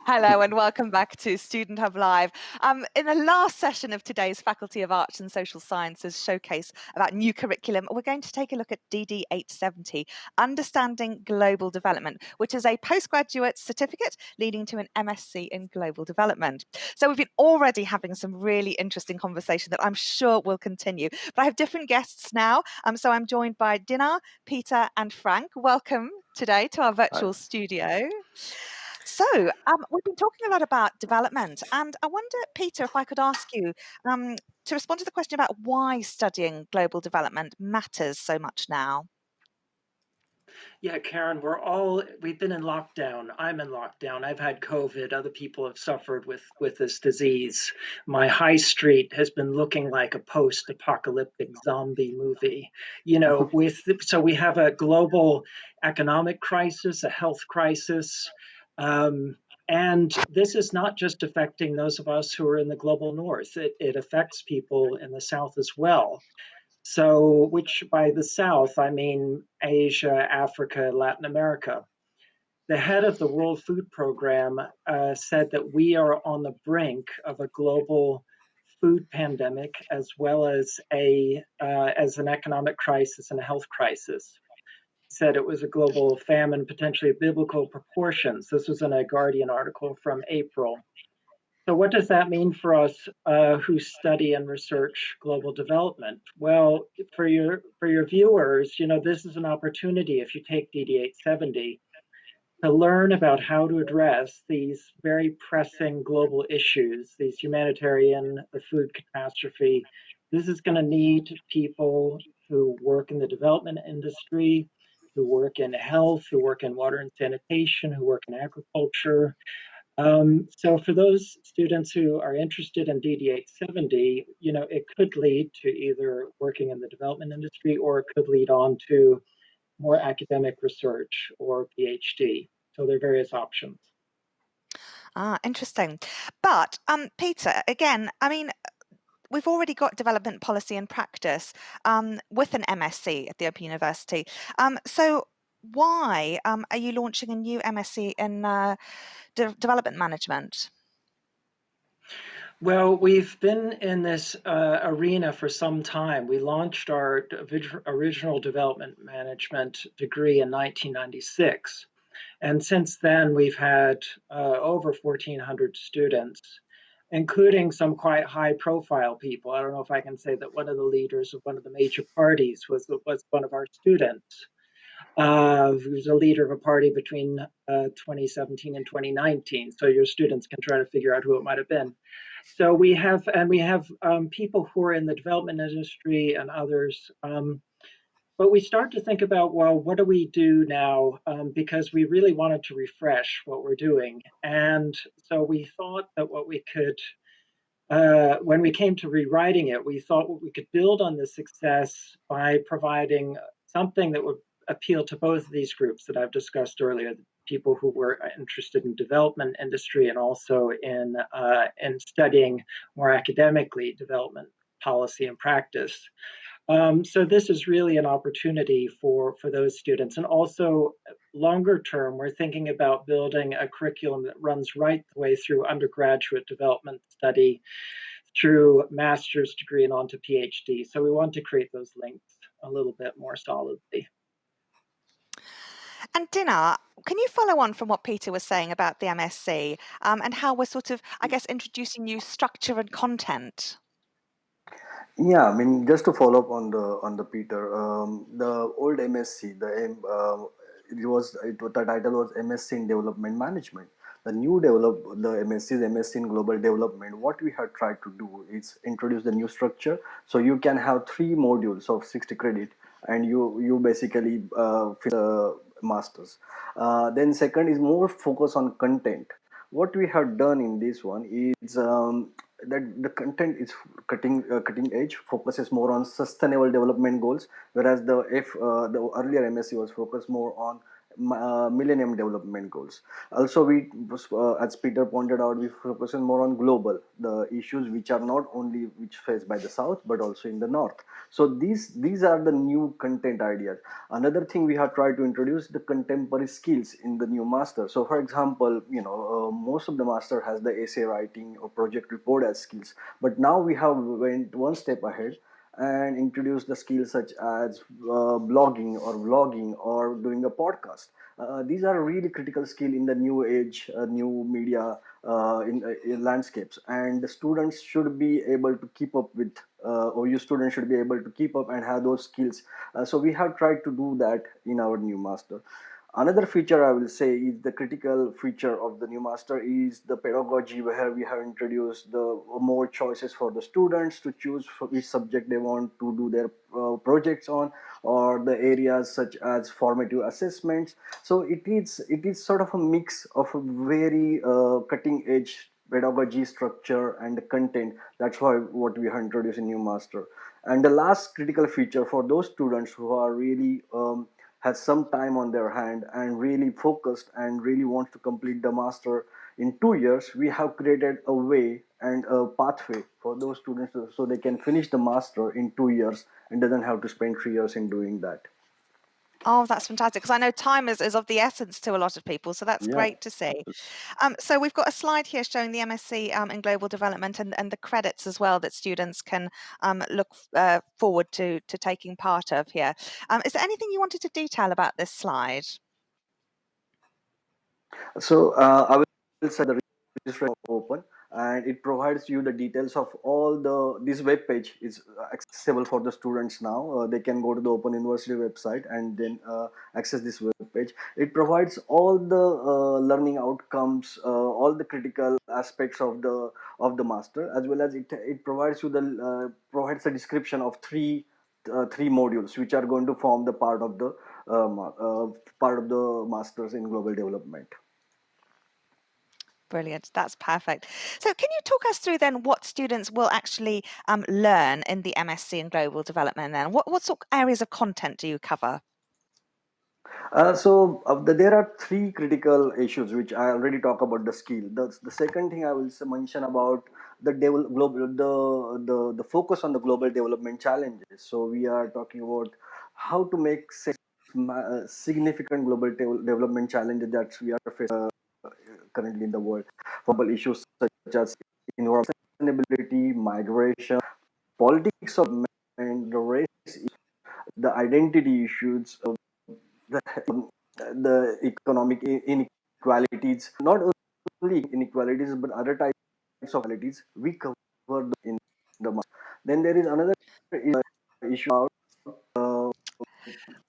Hello and welcome back to Student Hub Live. In the last session of today's Faculty of Arts and Social Sciences showcase about new curriculum, we're going to take a look at DD870 Understanding Global Development, which is a postgraduate certificate leading to an MSc in Global Development. So we've been already having some really interesting conversation that I'm sure will continue. But I have different guests now. So I'm joined by Dinar, Peter and Frank. Welcome today to our virtual studio. So, we've been talking a lot about development, and I wonder, Peter, if I could ask you to respond to the question about why studying global development matters so much now. Yeah, Karen, we've been in lockdown. I'm in lockdown. I've had COVID. Other people have suffered with this disease. My high street has been looking like a post-apocalyptic zombie movie. So we have a global economic crisis, a health crisis. And this is not just affecting those of us who are in the global north. It affects people in the south as well. So, which by the South, I mean Asia, Africa, Latin America. The head of the World Food Program said that we are on the brink of a global food pandemic, as well as as an economic crisis and a health crisis. He said it was a global famine, potentially of biblical proportions. This was in a Guardian article from April. So, what does that mean for us who study and research global development? Well, for your viewers, this is an opportunity if you take DD870 to learn about how to address these very pressing global issues, these humanitarian, the food catastrophe. This is going to need people who work in the development industry, who work in health, who work in water and sanitation, who work in agriculture. So for those students who are interested in DD870, it could lead to either working in the development industry or it could lead on to more academic research or PhD. So there are various options. Interesting. But Peter, again, I mean, we've already got development policy and practice with an MSc at the Open University. So why are you launching a new MSc in development management? Well, we've been in this arena for some time. We launched our original development management degree in 1996. And since then, we've had over 1,400 students, including some quite high profile people. I don't know if I can say that one of the leaders of one of the major parties was one of our students. Who was a leader of a party between 2017 and 2019. So your students can try to figure out who it might have been. So we have people who are in the development industry and others. But we start to think about, well, what do we do now? Because we really wanted to refresh what we're doing. And so we thought that what we could, when we came to rewriting it, we thought what we could build on the success by providing something that would appeal to both of these groups that I've discussed earlier, the people who were interested in development industry and also in studying more academically development policy and practice. So this is really an opportunity for those students. And also longer term, we're thinking about building a curriculum that runs right the way through undergraduate development study, through master's degree and on to PhD. So we want to create those links a little bit more solidly. And Dinar, can you follow on from what Peter was saying about the MSc and how we're sort of, I guess, introducing new structure and content? Yeah, I mean, just to follow up on the Peter, the old MSc, the title was MSc in Development Management. The MSc is MSc in Global Development. What we have tried to do is introduce the new structure, so you can have 3 modules of 60 credit, and you basically finish the masters. Then second is more focus on content. What we have done in this one is that the content is cutting edge, focuses more on sustainable development goals, whereas the earlier MSc was focused more on Millennium Development Goals. Also, as Peter pointed out, we focus on more on global, the issues which are not only which faced by the South, but also in the North. So these are the new content ideas. Another thing, we have tried to introduce the contemporary skills in the new master. So for example, most of the master has the essay writing or project report as skills, but now we have went one step ahead and introduce the skills such as blogging or vlogging or doing a podcast. These are really critical skill in the new age, new media in landscapes, and the students should be able to keep up with, or you students should be able to keep up and have those skills. So we have tried to do that in our new master. Another feature I will say is the critical feature of the new master is the pedagogy, where we have introduced the more choices for the students to choose for which subject they want to do their projects on, or the areas such as formative assessments. So it is sort of a mix of a very cutting edge pedagogy structure and the content. That's why what we have introduced in new master. And the last critical feature for those students who are really has some time on their hand and really focused and really wants to complete the master in 2 years, we have created a way and a pathway for those students so they can finish the master in 2 years and doesn't have to spend 3 years in doing that. Oh, that's fantastic, because I know time is of the essence to a lot of people, so that's Yeah. great to see. So we've got a slide here showing the MSc in Global Development and the credits as well that students can look forward to taking part of here. Is there anything you wanted to detail about this slide? So I will say the registration open, and it provides you the details of all the. This web page is accessible for the students now. They can go to the Open University website and then access this web page. It provides all the learning outcomes, all the critical aspects of the master, as well as it provides you the provides a description of three modules which are going to form the part of the masters in global development. Brilliant. That's perfect. So can you talk us through then what students will actually learn in the MSc in Global Development then? What sort of areas of content do you cover? There are three critical issues which I already talk about the skill. The second thing I will mention about the focus on the global development challenges. So we are talking about how to make significant global development challenges that we are facing currently in the world. For example, issues such as environmental sustainability, migration, politics of and the race, the identity issues, the, the economic inequalities, not only inequalities but other types of inequalities we cover in the master. Then there is another issue about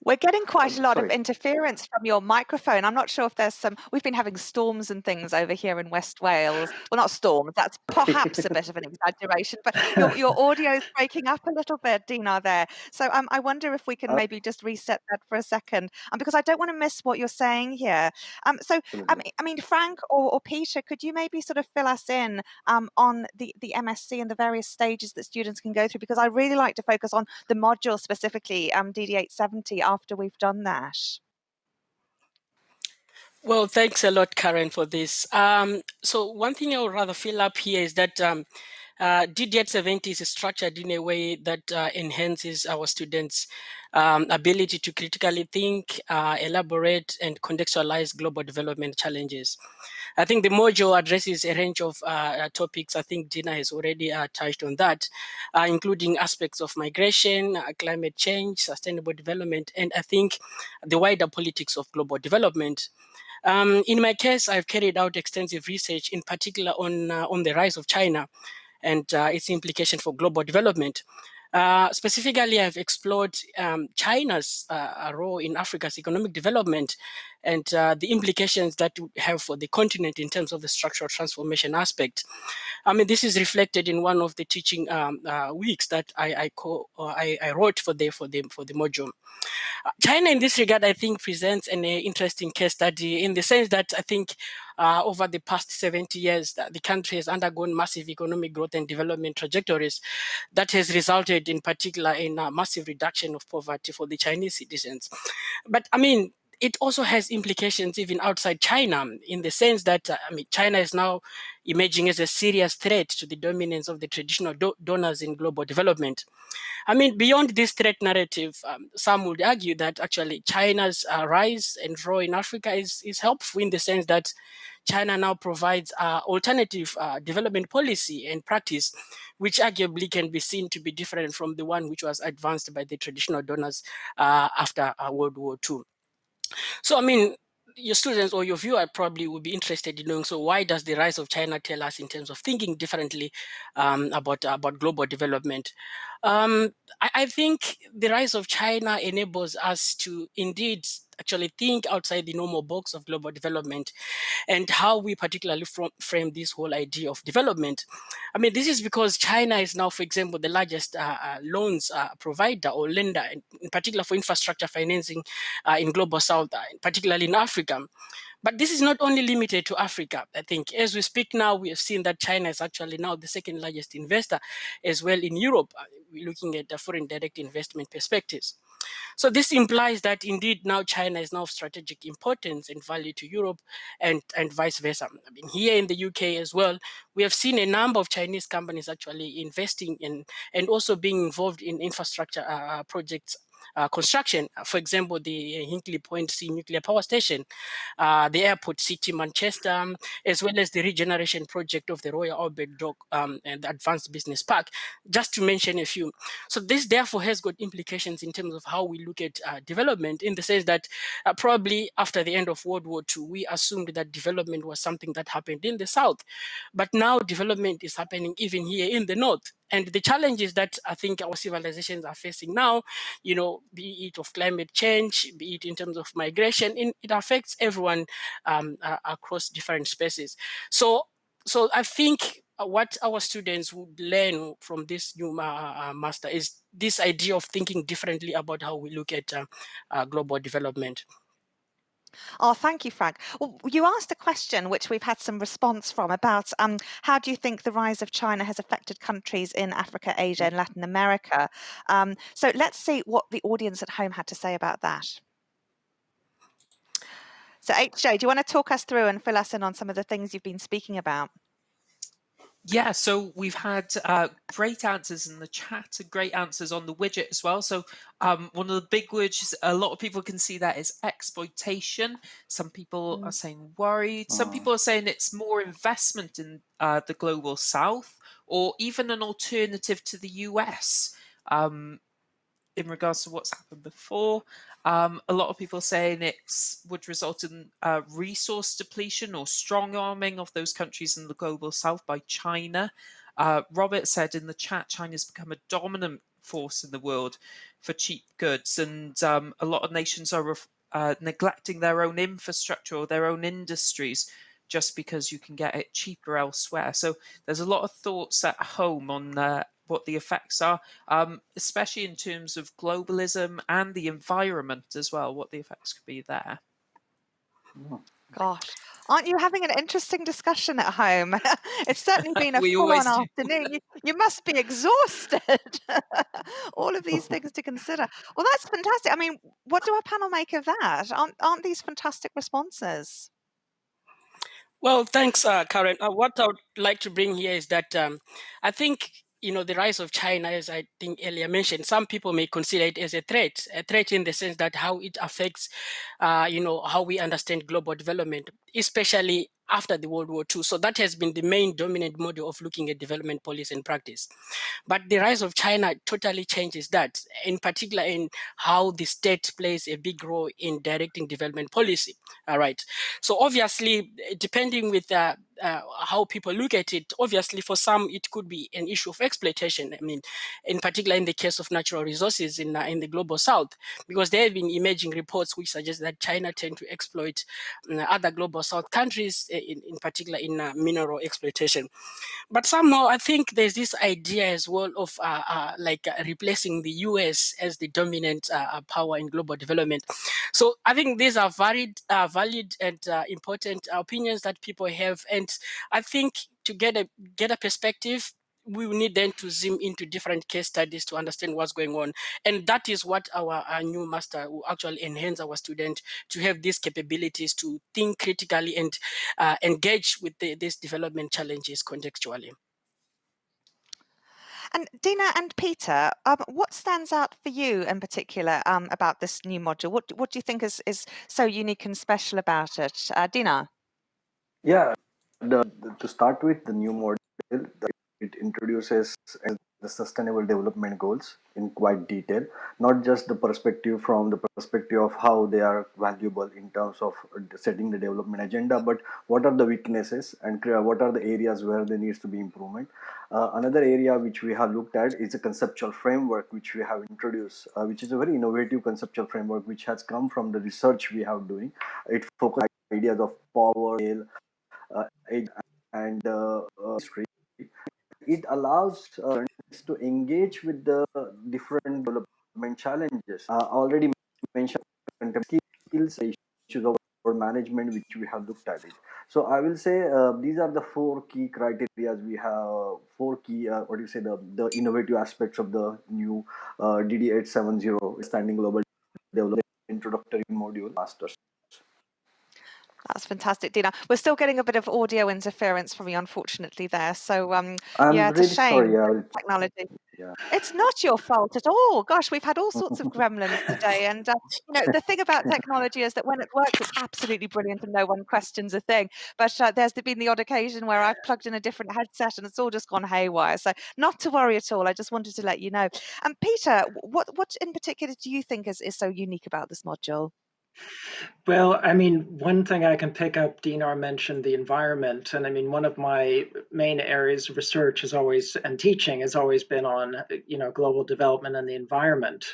We're getting quite a lot of sorry. interference from your microphone. I'm not sure if there's we've been having storms and things over here in West Wales. Well, not storms, that's perhaps a bit of an exaggeration, but your audio is breaking up a little bit, Dinar, there. So I wonder if we can maybe just reset that for a second, because I don't want to miss what you're saying here. I mean, Frank or Peter, could you maybe sort of fill us in on the MSc and the various stages that students can go through? Because I really like to focus on the module specifically, DD870, after we've done that. Well, thanks a lot, Karen, for this. So one thing I would rather fill up here is that DD870 is structured in a way that enhances our students' ability to critically think, elaborate, and contextualize global development challenges. I think the module addresses a range of topics. I think Dina has already touched on that, including aspects of migration, climate change, sustainable development, and I think the wider politics of global development. In my case, I've carried out extensive research, in particular on the rise of China and its implication for global development. Specifically, I've explored China's role in Africa's economic development and the implications that would have for the continent in terms of the structural transformation aspect. I mean, this is reflected in one of the teaching weeks that I wrote for the module. China, in this regard, I think presents an interesting case study in the sense that I think over the past 70 years, the country has undergone massive economic growth and development trajectories that has resulted in particular in a massive reduction of poverty for the Chinese citizens. But I mean, it also has implications even outside China, in the sense that China is now emerging as a serious threat to the dominance of the traditional donors in global development. Beyond this threat narrative, some would argue that actually China's rise and role in Africa is helpful, in the sense that China now provides alternative development policy and practice, which arguably can be seen to be different from the one which was advanced by the traditional donors after World War II. So, your students or your viewer probably would be interested in knowing, so why does the rise of China tell us in terms of thinking differently about global development? I think the rise of China enables us to indeed actually think outside the normal box of global development, and how we particularly frame this whole idea of development. This is because China is now, for example, the largest loans provider or lender, in particular for infrastructure financing in global south, particularly in Africa. But this is not only limited to Africa. I think as we speak now, we have seen that China is actually now the second largest investor as well in Europe. We're looking at the foreign direct investment perspectives. So this implies that indeed now China is now of strategic importance and value to Europe, and vice versa. Here in the UK as well, we have seen a number of Chinese companies actually investing in and also being involved in infrastructure projects. Construction, for example, the Hinkley Point C nuclear power station, the airport city Manchester, as well as the regeneration project of the Royal Albert Dock and the Advanced Business Park, just to mention a few. So this therefore has got implications in terms of how we look at development, in the sense that probably after the end of World War II, we assumed that development was something that happened in the South. But now development is happening even here in the North. And the challenges that I think our civilizations are facing now, be it of climate change, be it in terms of migration, it affects everyone across different spaces. So I think what our students would learn from this new master is this idea of thinking differently about how we look at global development. Oh, thank you, Frank. Well, you asked a question which we've had some response from about how do you think the rise of China has affected countries in Africa, Asia, and Latin America? So let's see what the audience at home had to say about that. So HJ, do you want to talk us through and fill us in on some of the things you've been speaking about? Yeah, so we've had great answers in the chat and great answers on the widget as well. So one of the big words, a lot of people can see that, is exploitation. Some people are saying worried. Some people are saying it's more investment in the global south, or even an alternative to the US. In regards to what's happened before, a lot of people saying it would result in resource depletion or strong arming of those countries in the global south by China. Robert said in the chat, China's become a dominant force in the world for cheap goods, and a lot of nations are neglecting their own infrastructure or their own industries just because you can get it cheaper elsewhere. So there's a lot of thoughts at home on what the effects are, especially in terms of globalism and the environment as well, what the effects could be there. Gosh, aren't you having an interesting discussion at home? It's certainly been a We full-on always do. afternoon. You must be exhausted. All of these things to consider. Well, that's fantastic. What do our panel make of that? Aren't these fantastic responses? Well, thanks, Karen. What I would like to bring here is that I think, the rise of China, as I think earlier mentioned, some people may consider it as a threat in the sense that how it affects, how we understand global development, especially after the World War II. So that has been the main dominant model of looking at development policy and practice. But the rise of China totally changes that, in particular in how the state plays a big role in directing development policy. All right. So obviously, depending with how people look at it, obviously for some it could be an issue of exploitation. In particular in the case of natural resources in the global south, because there have been emerging reports which suggest that China tend to exploit other global south countries, in particular in mineral exploitation. But somehow I think there's this idea as well of replacing the US as the dominant power in global development. So I think these are valid and important opinions that people have, and I think to get a perspective, we will need then to zoom into different case studies to understand what's going on. And that is what our new master will actually enhance our student to have these capabilities to think critically and engage with these development challenges contextually. And Dina and Peter, what stands out for you in particular about this new module? What do you think is so unique and special about it? Dina? Yeah, to start with, the new model, it introduces the sustainable development goals in quite detail, not just the perspective from the perspective of how they are valuable in terms of setting the development agenda, but what are the weaknesses and what are the areas where there needs to be improvement. Another area which we have looked at is a conceptual framework which we have introduced, which is a very innovative conceptual framework which has come from the research we have doing. It focuses on ideas of power, scale, age, and history. It allows learners to engage with the different development challenges. Already mentioned skills issues of management, which we have looked at it. So I will say these are the four key criteria we have, four key, what do you say, the innovative aspects of the new DD870 Understanding Global Development Introductory Module Masters. That's fantastic, Dina. We're still getting a bit of audio interference from you, unfortunately, there. So, I'm yeah, it's a really sorry. shame. Technology. Yeah. It's not your fault at all. Gosh, we've had all sorts of gremlins today. And, the thing about technology is that when it works, it's absolutely brilliant and no one questions a thing. But there's been the odd occasion where I've plugged in a different headset and it's all just gone haywire. So not to worry at all. I just wanted to let you know. And Peter, what in particular do you think is so unique about this module? Well, I mean, one thing I can pick up, Dinar mentioned the environment. And I mean, one of my main areas of research is always, and teaching has always been on, global development and the environment.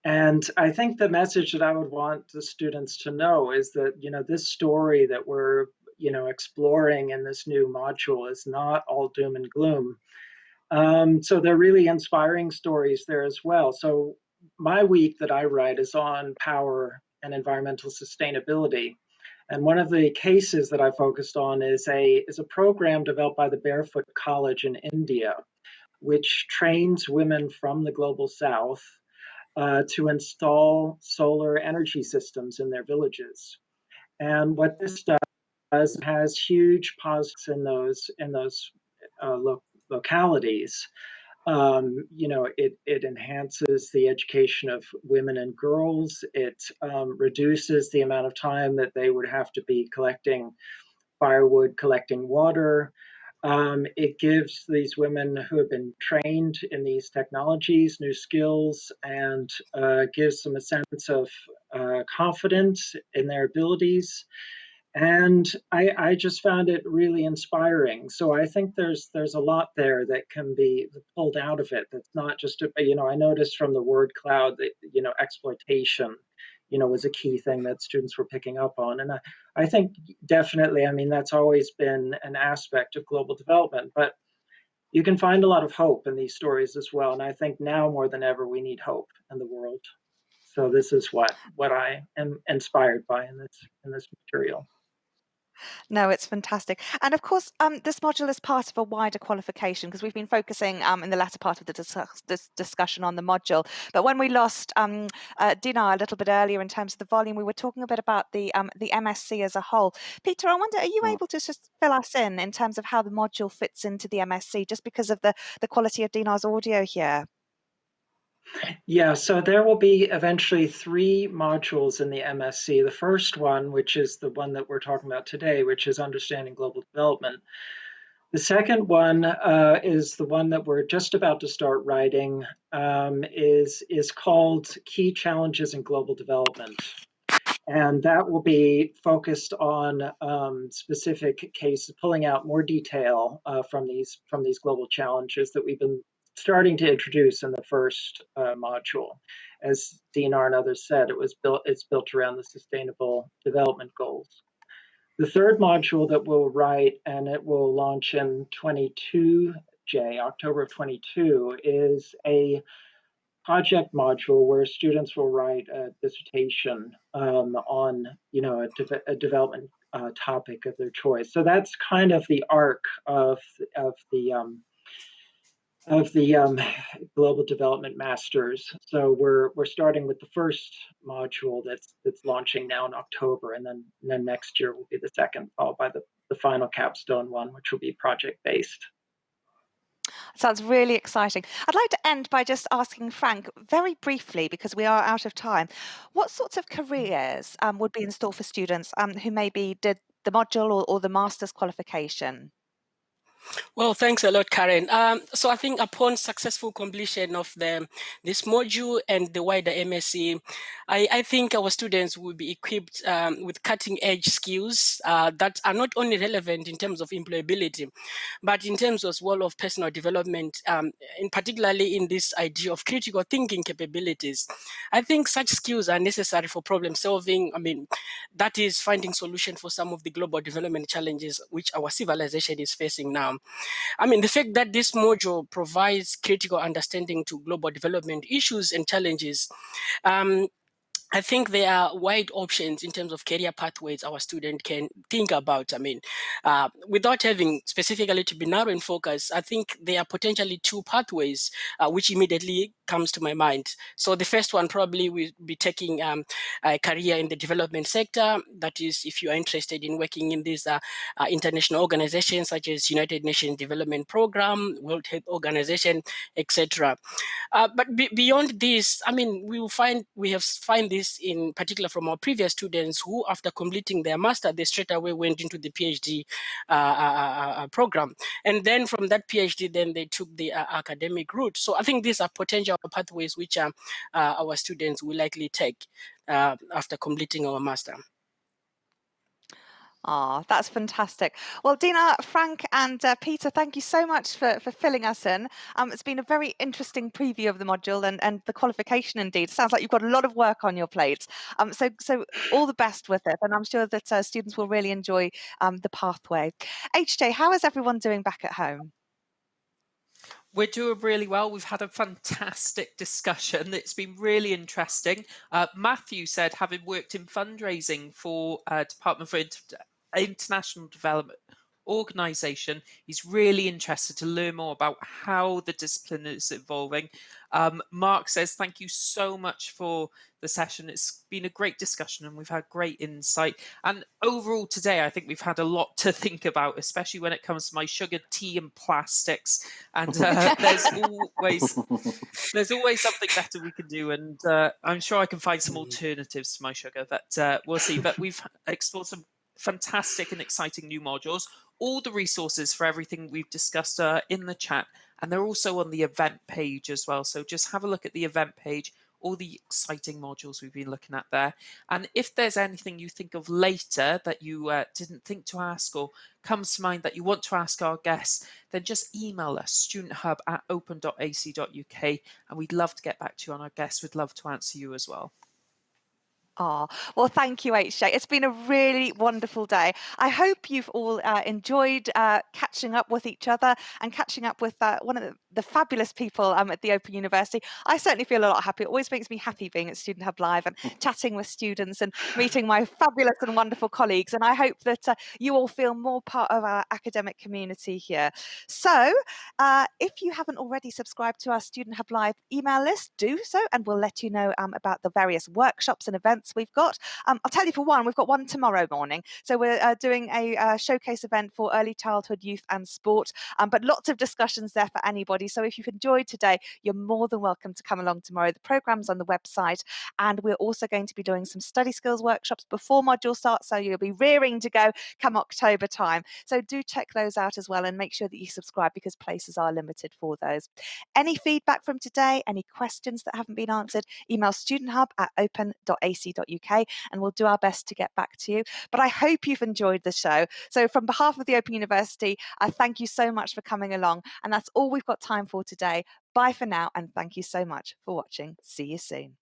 And I think the message that I would want the students to know is that, this story that we're, exploring in this new module is not all doom and gloom. So they're really inspiring stories there as well. So my week that I write is on power and environmental sustainability. And one of the cases that I focused on is a program developed by the Barefoot College in India, which trains women from the global south to install solar energy systems in their villages. And what this does has huge positives in those localities. It enhances the education of women and girls. It reduces the amount of time that they would have to be collecting firewood, collecting water. It gives these women who have been trained in these technologies new skills and gives them a sense of confidence in their abilities. And I just found it really inspiring. So I think there's a lot there that can be pulled out of it. That's not just I noticed from the word cloud that exploitation was a key thing that students were picking up on. And I think definitely, I mean, that's always been an aspect of global development, but you can find a lot of hope in these stories as well. And I think now more than ever we need hope in the world. So this is what I am inspired by in this material. No, it's fantastic. And of course, this module is part of a wider qualification because we've been focusing in the latter part of the discussion on the module. But when we lost Dina a little bit earlier in terms of the volume, we were talking a bit about the MSc as a whole. Peter, I wonder, are you able to just fill us in terms of how the module fits into the MSc, just because of the quality of Dina's audio here? Yeah, so there will be eventually 3 modules in the MSc. The first one, which is the one that we're talking about today, which is Understanding Global Development. The second one is the one that we're just about to start writing, is called Key Challenges in Global Development. And that will be focused on specific cases, pulling out more detail from these global challenges that we've been starting to introduce in the first module. As Dinar and others said, it's built around the Sustainable Development Goals. The third module that we'll write, and it will launch in October of 22, is a project module where students will write a dissertation on a development topic of their choice. So that's kind of the arc of the of the Global Development Masters. So we're starting with the first module that's launching now in October, and then next year will be the second, followed by the final capstone one, which will be project based. Sounds really exciting. I'd like to end by just asking Frank very briefly, because we are out of time, what sorts of careers would be in store for students who maybe did the module or the master's qualification? Well, thanks a lot, Karen. So I think upon successful completion of this module and the wider MSc, I think our students will be equipped with cutting-edge skills that are not only relevant in terms of employability, but in terms as well of personal development, in particularly in this idea of critical thinking capabilities. I think such skills are necessary for problem solving. I mean, that is finding solution for some of the global development challenges which our civilization is facing now. I mean, the fact that this module provides critical understanding to global development issues and challenges, I think there are wide options in terms of career pathways our student can think about. I mean, without having specifically to be narrow in focus, I think there are potentially two pathways which immediately comes to my mind. So the first one probably will be taking a career in the development sector. That is, if you are interested in working in these international organizations such as United Nations Development Program, World Health Organization, etc. But beyond this, I mean, we have find this in particular from our previous students who, after completing their master, they straight away went into the PhD program, and then from that PhD, then they took the academic route. So I think these are potential pathways which our students will likely take after completing our master. Ah, that's fantastic. Well, Dina, Frank, and Peter, thank you so much for filling us in. It's been a very interesting preview of the module and the qualification indeed. Sounds like you've got a lot of work on your plate. So all the best with it. And I'm sure that students will really enjoy the pathway. HJ, how is everyone doing back at home? We're doing really well. We've had a fantastic discussion. It's been really interesting. Matthew said, having worked in fundraising for Department for International Development organization, he's really interested to learn more about how the discipline is evolving. Mark says, thank you so much for the session. It's been a great discussion and we've had great insight. And overall today, I think we've had a lot to think about, especially when it comes to my sugar, tea and plastics. And there's always something better we can do. And I'm sure I can find some alternatives to my sugar, but we'll see. But we've explored some fantastic and exciting new modules. All the resources for everything we've discussed are in the chat, and they're also on the event page as well. So just have a look at the event page, all the exciting modules we've been looking at there. And if there's anything you think of later that you didn't think to ask or comes to mind that you want to ask our guests, then just email us, studenthub@open.ac.uk, and we'd love to get back to you on our guests. We'd love to answer you as well. Oh, well, thank you, HJ. It's been a really wonderful day. I hope you've all enjoyed catching up with each other and catching up with one of the fabulous people at the Open University. I certainly feel a lot happy. It always makes me happy being at Student Hub Live and chatting with students and meeting my fabulous and wonderful colleagues. And I hope that you all feel more part of our academic community here. So if you haven't already subscribed to our Student Hub Live email list, do so, and we'll let you know about the various workshops and events we've got. I'll tell you, for one, we've got one tomorrow morning. So we're doing a showcase event for early childhood, youth and sport, but lots of discussions there for anybody. So if you've enjoyed today, you're more than welcome to come along tomorrow. The programme's on the website, and we're also going to be doing some study skills workshops before module starts, so you'll be rearing to go come October time. So do check those out as well, and make sure that you subscribe because places are limited for those. Any feedback from today, any questions that haven't been answered, email studenthub@open.ac.uk and we'll do our best to get back to you. But I hope you've enjoyed the show. So from behalf of the Open University, I thank you so much for coming along. And that's all we've got time for today. Bye for now, and thank you so much for watching. See you soon.